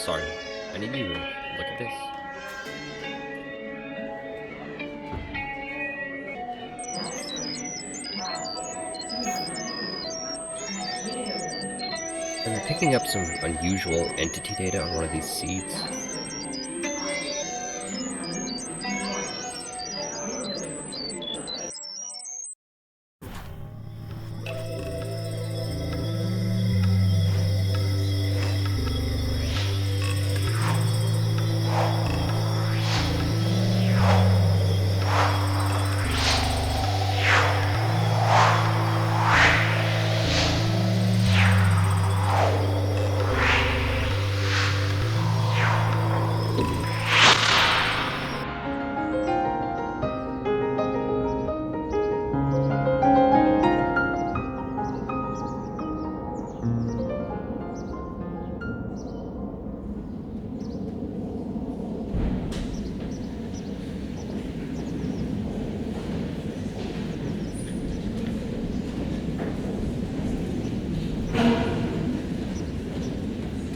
Sorry, I need you to look at this. I'm picking up some unusual entity data on one of these seeds.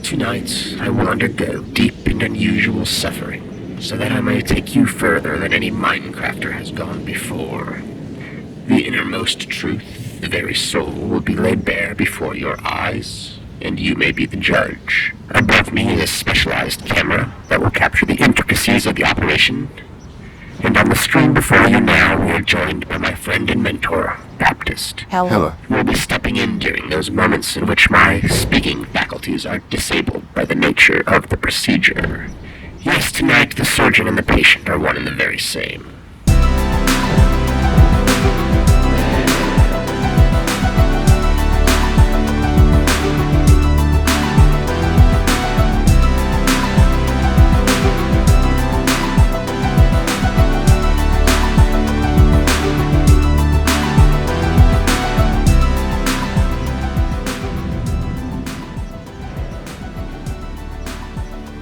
'Tonight I will undergo deep and unusual suffering, so that I may take you further than any Minecrafter has gone before. The innermost truth, the very soul, will be laid bare before your eyes, and you may be the judge. Above me is a specialized camera that will capture the intricacies of the operation, and on the screen before you now we are joined by my friend and mentor, Baptist. Hello. Who will be stepping in during those moments in which my speaking faculties are disabled by the nature of the procedure. Yes, tonight the surgeon and the patient are one and the very same.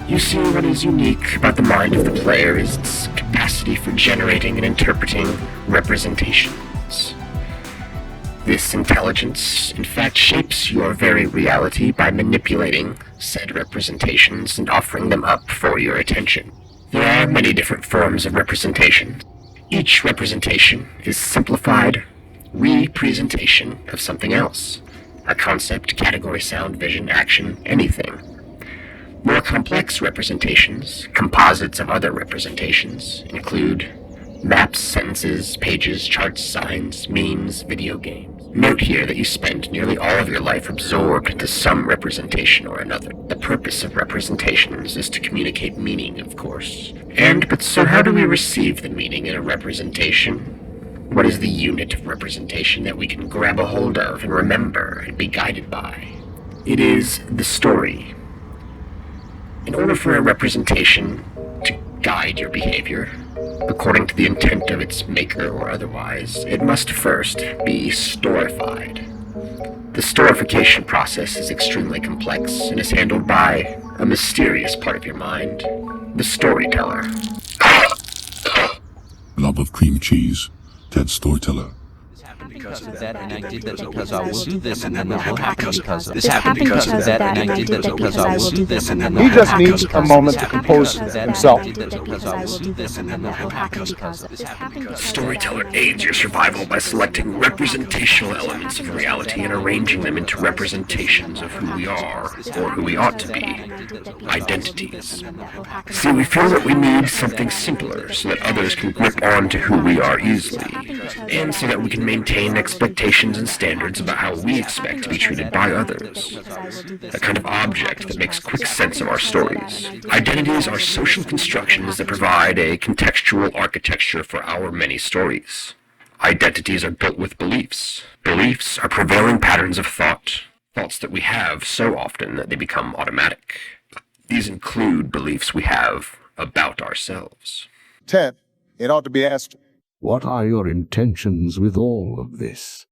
You see, what is unique about the mind of the player is its capacity for generating and interpreting representations. This intelligence, in fact, shapes your very reality by manipulating said representations and offering them up for your attention. There are many different forms of representation. Each representation is simplified representation of something else. A concept, category, sound, vision, action, anything. More complex representations, composites of other representations, include maps, sentences, pages, charts, signs, memes, video games. Note here that you spend nearly all of your life absorbed into some representation or another. The purpose of representations is to communicate meaning, of course. But so how do we receive the meaning in a representation? What is the unit of representation that we can grab a hold of and remember and be guided by? It is the story. In order for a representation to guide your behavior, according to the intent of its maker or otherwise, it must first be storified. The storification process is extremely complex and is handled by a mysterious part of your mind, the storyteller. Lump of cream cheese, Ted Storyteller. Because of that, and I did that because I will do this, and then that will happen because of this happened because of that, and I did that because I will do this, and then He just needs a moment to compose himself. Storyteller aids your survival by selecting representational elements of reality and arranging them into representations of who we are, or who we ought to be. Identities. See, we feel that we need something simpler so that others can grip on to who we are easily, and so that we can maintain expectations and standards about how we expect to be treated by others. A kind of object that makes quick sense of our stories. Identities are social constructions that provide a contextual architecture for our many stories. Identities are built with beliefs. Beliefs are prevailing patterns of thought. Thoughts that we have so often that they become automatic. These include beliefs we have about ourselves. Ted, it ought to be asked, What are your intentions with all of this?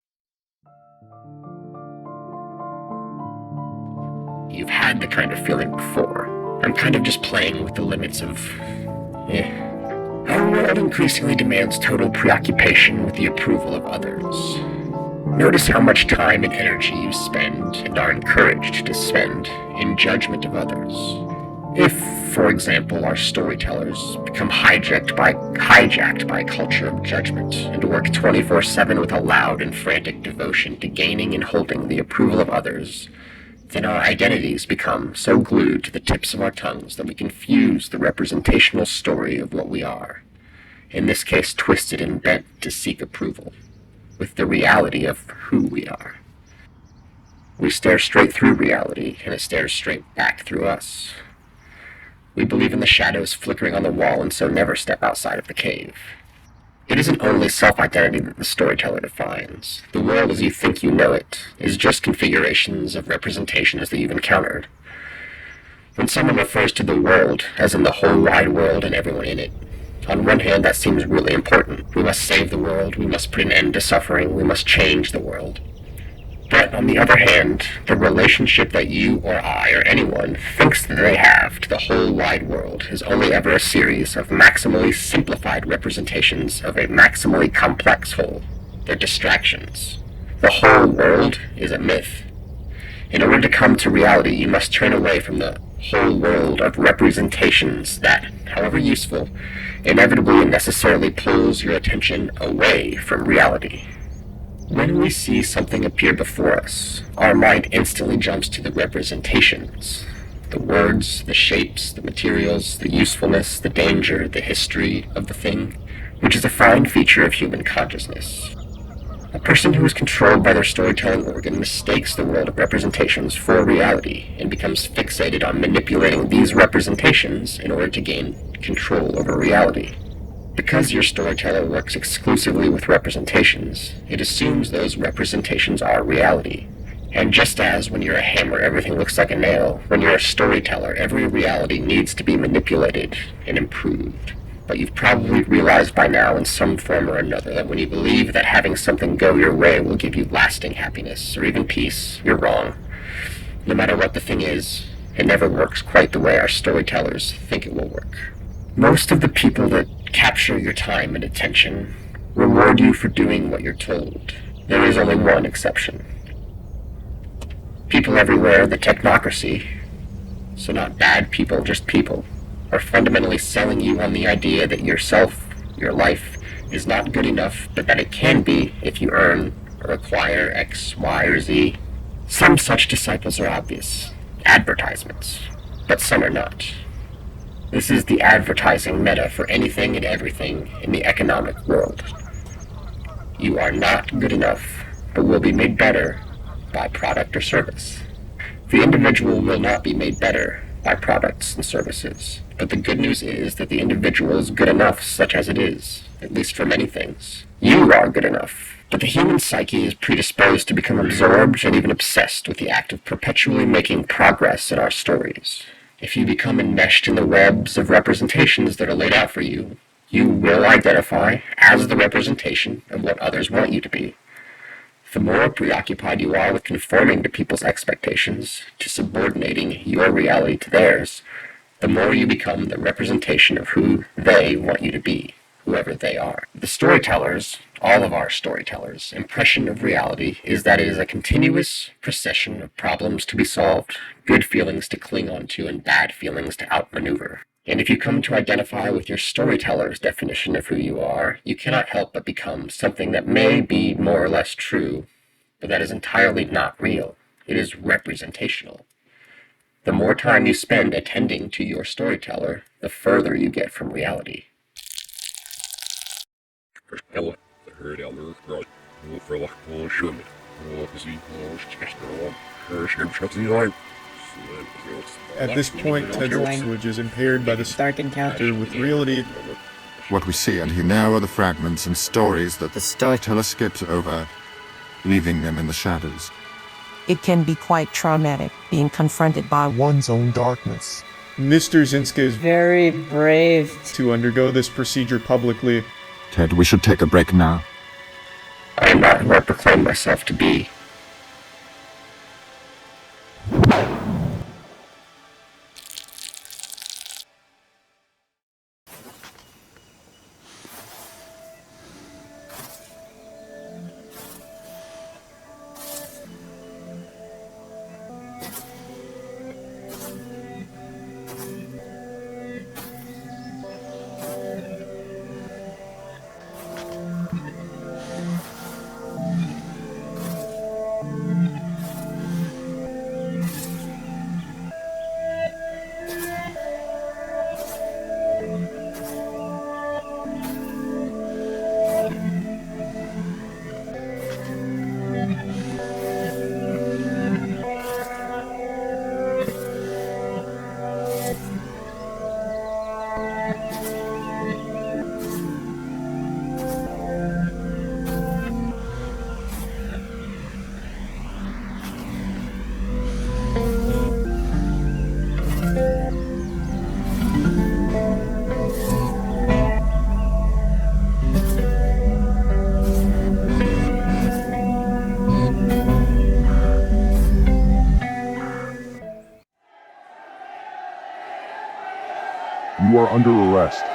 You've had the kind of feeling before. I'm kind of just playing with the limits of... Our world increasingly demands total preoccupation with the approval of others. Notice how much time and energy you spend and are encouraged to spend in judgment of others. If, for example, our storytellers become hijacked by a culture of judgment and work 24/7 with a loud and frantic devotion to gaining and holding the approval of others, then our identities become so glued to the tips of our tongues that we confuse the representational story of what we are, in this case twisted and bent to seek approval, with the reality of who we are. We stare straight through reality, and it stares straight back through us. We believe in the shadows flickering on the wall and so never step outside of the cave. It isn't only self-identity that the storyteller defines. The world as you think you know it is just configurations of representations that you've encountered. When someone refers to the world as in the whole wide world and everyone in it, on one hand that seems really important. We must save the world, we must put an end to suffering, we must change the world. But on the other hand, the relationship that you or I or anyone thinks that they have to the whole wide world is only ever a series of maximally simplified representations of a maximally complex whole. They're distractions. The whole world is a myth. In order to come to reality, you must turn away from the whole world of representations that, however useful, inevitably and necessarily pulls your attention away from reality. When we see something appear before us, our mind instantly jumps to the representations. The words, the shapes, the materials, the usefulness, the danger, the history of the thing, which is a fine feature of human consciousness. A person who is controlled by their storytelling organ mistakes the world of representations for reality and becomes fixated on manipulating these representations in order to gain control over reality. Because your storyteller works exclusively with representations, it assumes those representations are reality. And just as when you're a hammer everything looks like a nail, when you're a storyteller every reality needs to be manipulated and improved. But you've probably realized by now in some form or another that when you believe that having something go your way will give you lasting happiness or even peace, you're wrong. No matter what the thing is, it never works quite the way our storytellers think it will work. Most of the people that capture your time and attention reward you for doing what you're told. There is only one exception. People everywhere, the technocracy, so not bad people, just people, are fundamentally selling you on the idea that yourself, your life, is not good enough, but that it can be if you earn or acquire X, Y, or Z. Some such disciples are obvious, advertisements, but some are not. This is the advertising meta for anything and everything in the economic world. You are not good enough, but will be made better by product or service. The individual will not be made better by products and services, but the good news is that the individual is good enough such as it is, at least for many things. You are good enough, but the human psyche is predisposed to become absorbed and even obsessed with the act of perpetually making progress in our stories. If you become enmeshed in the webs of representations that are laid out for you, you will identify as the representation of what others want you to be. The more preoccupied you are with conforming to people's expectations, to subordinating your reality to theirs, the more you become the representation of who they want you to be, whoever they are. The storytellers, all of our storytellers, impression of reality is that it is a continuous procession of problems to be solved, good feelings to cling on to, and bad feelings to outmaneuver. And if you come to identify with your storyteller's definition of who you are, you cannot help but become something that may be more or less true, but that is entirely not real. It is representational. The more time you spend attending to your storyteller, the further you get from reality. At this point, Ted's language is impaired by the stark encounter with reality. What we see and hear now are the fragments and stories that the storyteller skips over, leaving them in the shadows. It can be quite traumatic, being confronted by one's own darkness. Mr. Zinska is very brave to undergo this procedure publicly. Ted, we should take a break now. I am not who I proclaim myself to be. You are under arrest.